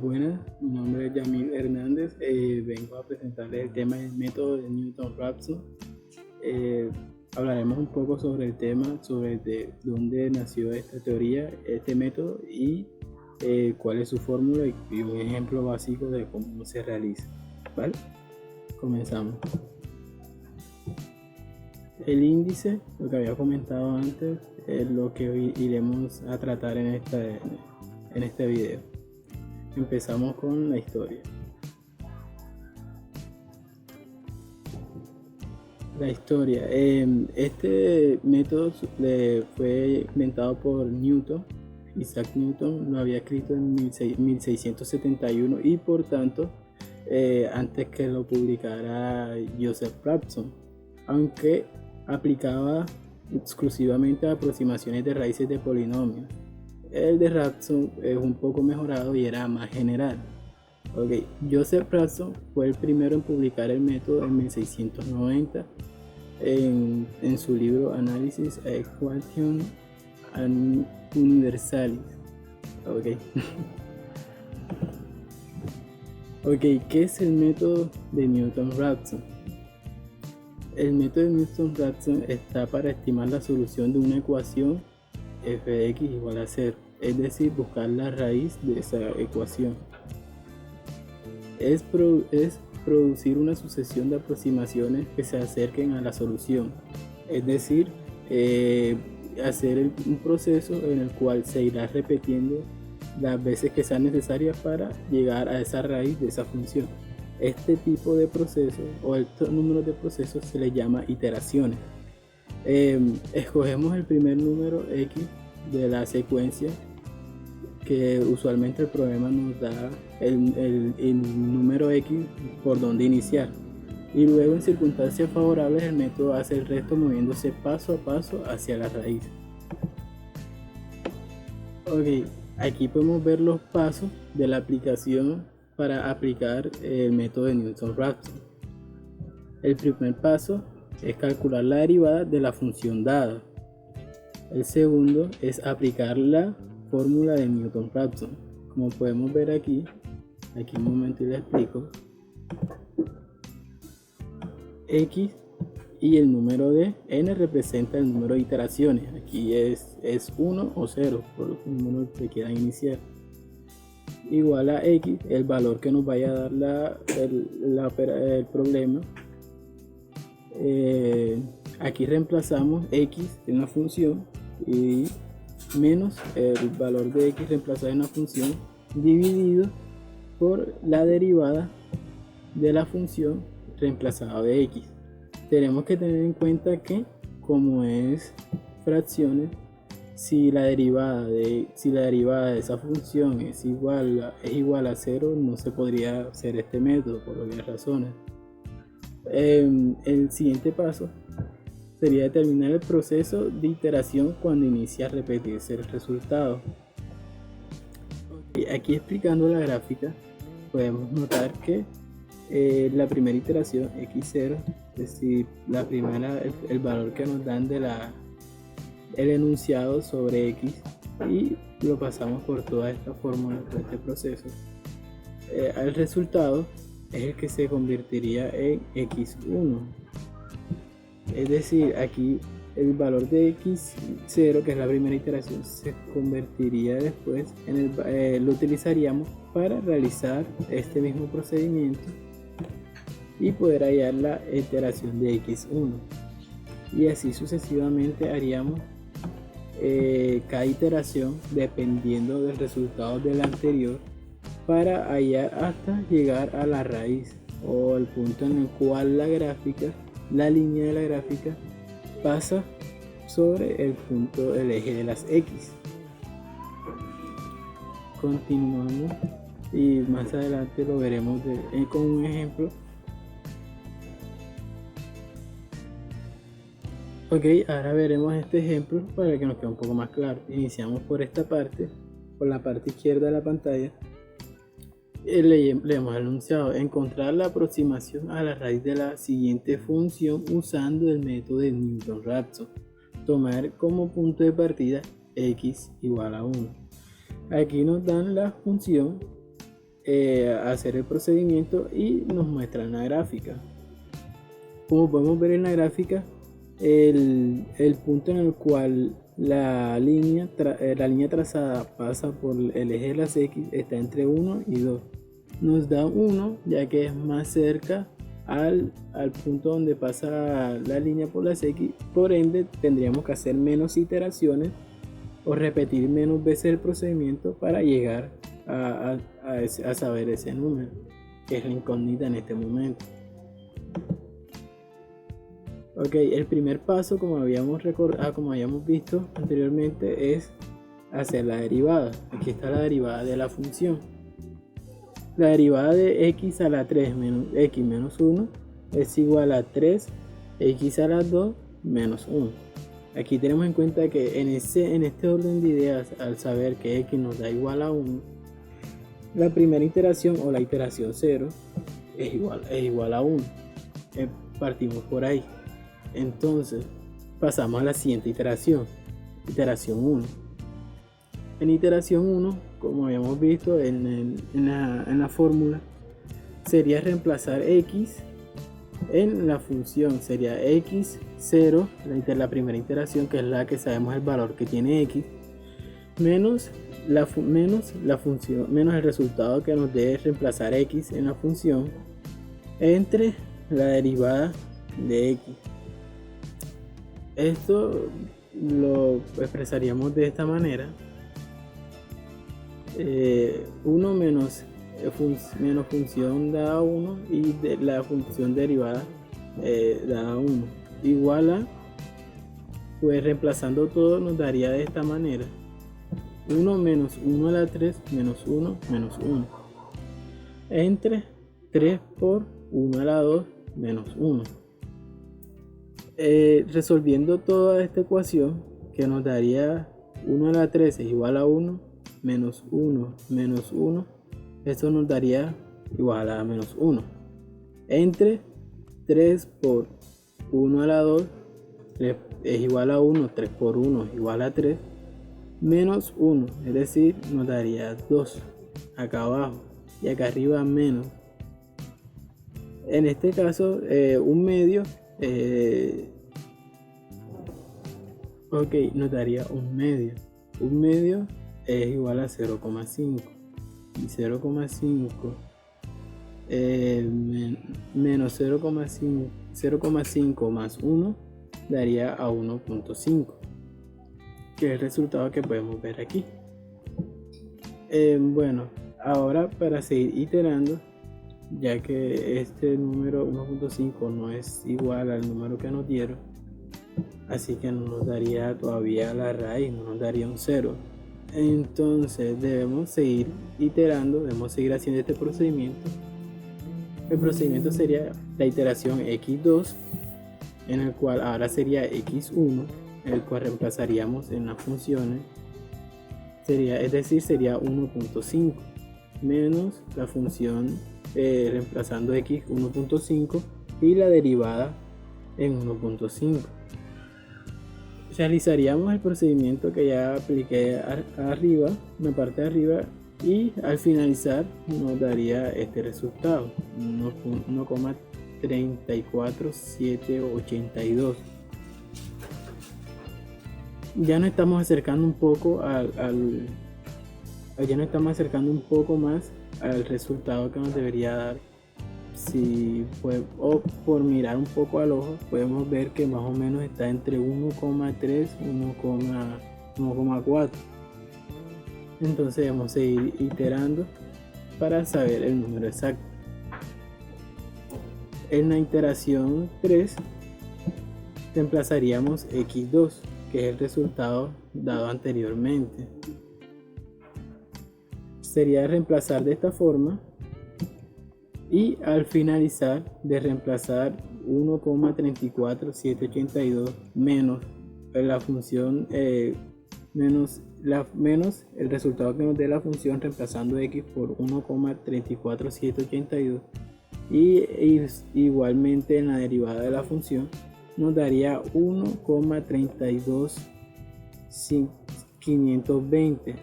Buenas, mi nombre es Yamil Hernández. Vengo a presentarles el tema del método de Newton-Raphson. Eh, Hablaremos un poco sobre el tema, sobre de dónde nació esta teoría, este método y cuál es su fórmula y un ejemplo básico de cómo se realiza. ¿Vale? Comenzamos. El índice, lo que había comentado antes, es lo que hoy iremos a tratar en este video. Empezamos con la historia. La historia. Este método fue inventado por Newton. Isaac Newton lo había escrito en 1671 y por tanto antes que lo publicara Joseph Raphson, aunque aplicaba exclusivamente a aproximaciones de raíces de polinomios. El de Raphson es un poco mejorado y era más general. Joseph Raphson fue el primero en publicar el método en 1690 en su libro Analysis Equation and Universalis. ¿Qué es el método de Newton-Raphson? El método de Newton-Raphson está para estimar la solución de una ecuación f de x igual a 0, es decir, buscar la raíz de esa ecuación. Es producir una sucesión de aproximaciones que se acerquen a la solución, es decir, hacer un proceso en el cual se irá repitiendo las veces que sean necesarias para llegar a esa raíz de esa función. Este tipo de procesos o estos números de procesos se les llama iteraciones. Escogemos el primer número x de la secuencia, que usualmente el problema nos da el número x por donde iniciar, y luego en circunstancias favorables el método hace el resto moviéndose paso a paso hacia la raíz. Aquí podemos ver los pasos de la aplicación para aplicar el método de Newton-Raphson. El primer paso es calcular la derivada de la función dada. El segundo es aplicar la fórmula de Newton-Raphson. Como podemos ver aquí un momento y les explico. X y el número de n representa el número de iteraciones. Aquí es 1 o 0, por el número que quieran iniciar. Igual a x, el valor que nos vaya a dar el problema. Aquí reemplazamos x en una función y menos el valor de x reemplazado en una función dividido por la derivada de la función reemplazada de x. Tenemos que tener en cuenta que, como es fracciones, si la derivada de esa función es igual a 0, no se podría hacer este método por obvias razones. El siguiente paso sería determinar el proceso de iteración cuando inicia a repetirse el resultado. Aquí explicando la gráfica, podemos notar que la primera iteración x0, es decir, la primera, el valor que nos dan de el enunciado sobre x, y lo pasamos por toda esta fórmula, por este proceso. El resultado es el que se convertiría en x1. Es decir, aquí el valor de x0, que es la primera iteración, se convertiría después lo utilizaríamos para realizar este mismo procedimiento y poder hallar la iteración de x1, y así sucesivamente haríamos cada iteración dependiendo del resultado de la anterior para hallar hasta llegar a la raíz o el punto en el cual la línea de la gráfica pasa sobre el punto del eje de las x. Continuamos y más adelante lo veremos con un ejemplo. Ahora veremos este ejemplo para que nos quede un poco más claro. Iniciamos por esta parte, por la parte izquierda de la pantalla. Leemos el enunciado: encontrar la aproximación a la raíz de la siguiente función usando el método de Newton-Raphson. Tomar como punto de partida x igual a 1. Aquí nos dan la función hacer el procedimiento y nos muestran la gráfica. Como podemos ver en la gráfica, el punto en el cual la línea trazada pasa por el eje de las X está entre 1 y 2. Nos da 1 ya que es más cerca al punto donde pasa la línea por las X, por ende tendríamos que hacer menos iteraciones o repetir menos veces el procedimiento para llegar a saber ese número, que es la incógnita en este momento. Ok, el primer paso, como habíamos visto anteriormente, es hacer la derivada. Aquí está la derivada de la función. La derivada de x a la 3 menos x menos 1 es igual a 3x a la 2 menos 1. Aquí tenemos en cuenta que en este orden de ideas, al saber que x nos da igual a 1, la primera iteración o la iteración 0 es igual a 1. Partimos por ahí. Entonces pasamos a la siguiente iteración 1. En iteración 1, como habíamos visto en la fórmula, sería reemplazar x en la función, sería x0, la primera iteración, que es la que sabemos el valor que tiene x, menos la función, menos el resultado que nos debe reemplazar x en la función, entre la derivada de x. Esto lo expresaríamos de esta manera: 1 menos función dada a 1 y de la función derivada dada a 1 igual a, pues reemplazando todo nos daría de esta manera: 1 menos 1 a la 3 menos 1 menos 1 entre 3 por 1 a la 2 menos 1. Resolviendo toda esta ecuación, que nos daría 1 a la 3 es igual a 1 menos 1 menos 1, esto nos daría igual a menos 1 entre 3 por 1 a la 2 es igual a 1, 3 por 1 es igual a 3, menos 1, es decir, nos daría 2 acá abajo y acá arriba menos. En este caso, un medio, nos daría un medio. Un medio es igual a 0,5 y 0,5 menos 0,5 más 1 daría a 1,5, que es el resultado que podemos ver aquí. Bueno, ahora para seguir iterando, ya que este número 1,5 no es igual al número que nos dieron, así que no nos daría todavía la raíz, no nos daría un 0. Entonces debemos seguir iterando, debemos seguir haciendo este procedimiento. El procedimiento sería la iteración x2, en el cual ahora sería x1, el cual reemplazaríamos en las funciones, es decir, sería 1,5 menos la función reemplazando x 1,5 y la derivada en 1,5. Realizaríamos el procedimiento que ya apliqué arriba, en la parte de arriba, y al finalizar nos daría este resultado: 1,34782. Ya nos estamos acercando un poco más al resultado que nos debería dar. O por mirar un poco al ojo, podemos ver que más o menos está entre 1,3 y 1,4. Entonces debemos seguir iterando para saber el número exacto. En la iteración 3 reemplazaríamos x2, que es el resultado dado anteriormente. Sería reemplazar de esta forma y al finalizar de reemplazar 1,34782 menos la función menos el resultado que nos dé la función reemplazando x por 1,34782 y igualmente en la derivada de la función nos daría 1,32520.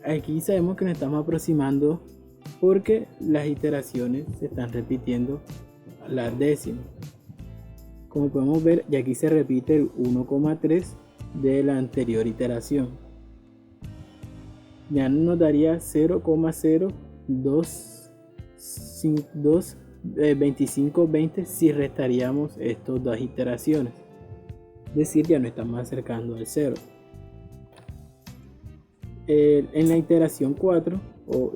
Aquí sabemos que nos estamos aproximando porque las iteraciones se están repitiendo las décimas. Como podemos ver, y aquí se repite el 1,3 de la anterior iteración. Ya nos daría 0,022520 si restaríamos estas dos iteraciones. Es decir, ya no estamos acercando al 0. En la iteración 4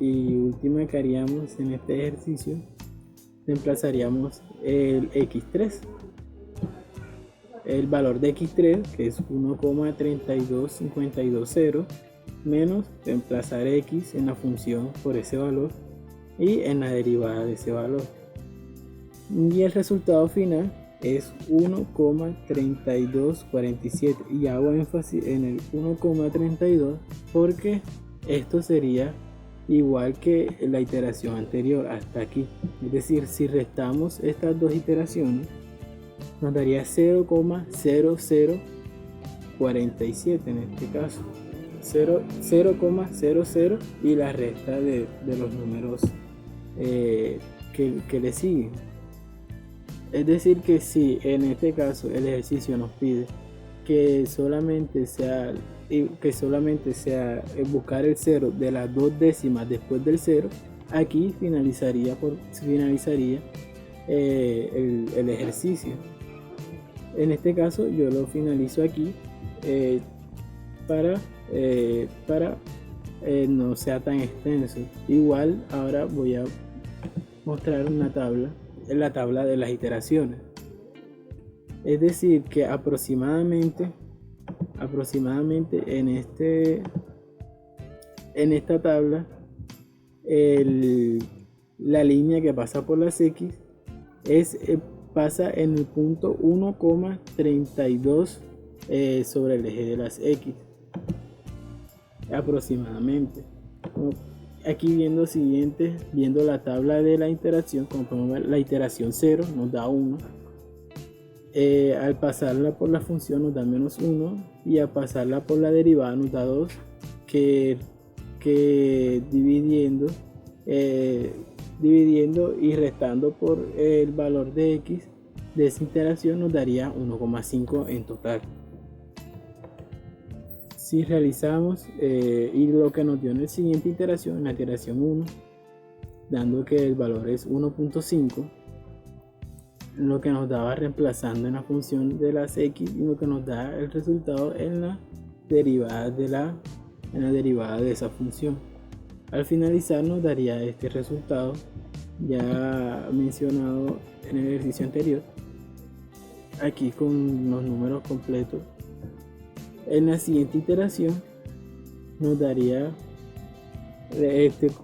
y última que haríamos en este ejercicio, reemplazaríamos el x3. El valor de x3, que es 1,32520, menos reemplazar x en la función por ese valor y en la derivada de ese valor. Y el resultado final es 1,3247, y hago énfasis en el 1,32 porque esto sería igual que la iteración anterior hasta aquí. Es decir, si restamos estas dos iteraciones nos daría 0,0047 en este caso, 0,00 y la resta de los números que le siguen. Es decir, que si en este caso el ejercicio nos pide que solamente sea buscar el 0 de las dos décimas después del 0, aquí finalizaría el ejercicio. En este caso yo lo finalizo aquí para no sea tan extenso. Igual ahora voy a mostrar la tabla de las iteraciones. Es decir, que aproximadamente en esta tabla la línea que pasa por las X pasa en el punto 1,32 sobre el eje de las X aproximadamente. Aquí viendo la tabla de la iteración, como podemos ver, la iteración 0 nos da 1, al pasarla por la función nos da menos 1, y al pasarla por la derivada nos da 2, que dividiendo y restando por el valor de x de esa iteración nos daría 1,5 en total. Si realizamos y lo que nos dio en la siguiente iteración, en la iteración 1, dando que el valor es 1,5, lo que nos daba reemplazando en la función de las x, y lo que nos da el resultado en la derivada de esa función. Al finalizar nos daría este resultado ya mencionado en el ejercicio anterior, aquí con los números completos. En la siguiente iteración nos daría,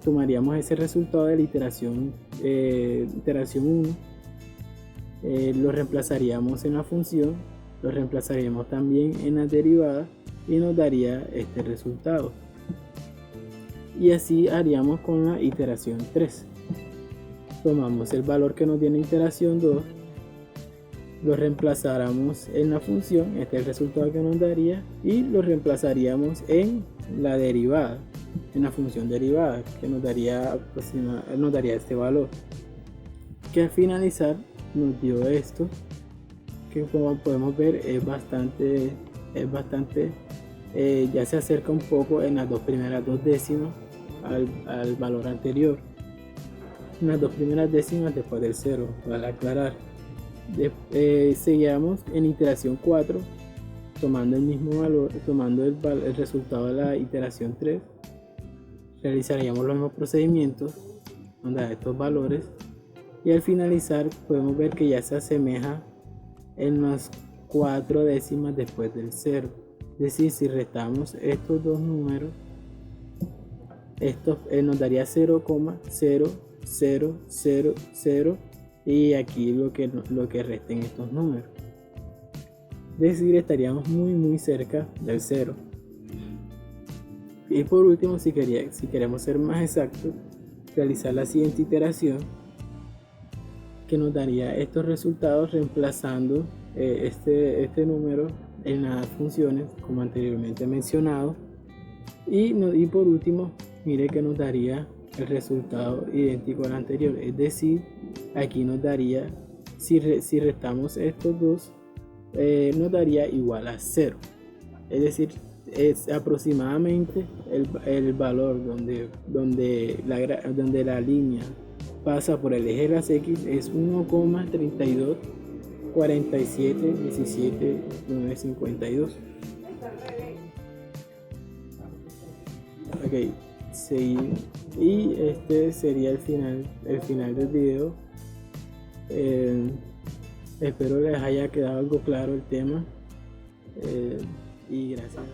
tomaríamos ese resultado de la iteración 1, lo reemplazaríamos en la función, lo reemplazaríamos también en la derivada y nos daría este resultado. Y así haríamos con la iteración 3. Tomamos el valor que nos dio en la iteración 2, lo reemplazáramos en la función, este es el resultado que nos daría, y lo reemplazaríamos en la derivada, en la función derivada, que nos daría este valor, que al finalizar nos dio esto, que como podemos ver es bastante ya se acerca un poco en las primeras dos décimas al valor anterior, en las dos primeras décimas después del 0, para aclarar. Seguíamos en iteración 4, tomando el mismo valor, tomando el resultado de la iteración 3, realizaríamos los mismos procedimientos donde estos valores, y al finalizar podemos ver que ya se asemeja en las 4 décimas después del 0. Es decir, si restamos estos dos números, esto nos daría 0,0000, y aquí lo que resten estos números. Es decir, estaríamos muy cerca del 0. Y por último, si queremos ser más exactos, realizar la siguiente iteración, que nos daría estos resultados reemplazando este número en las funciones como anteriormente mencionado. Y por último, mire que nos daría el resultado idéntico al anterior. Es decir, aquí nos daría, si restamos estos dos, nos daría igual a 0. Es decir, es aproximadamente el valor donde la línea pasa por el eje de las X es 1,324717,952. Ok, seguimos. Y este sería el final del video. Espero les haya quedado algo claro el tema. Y gracias.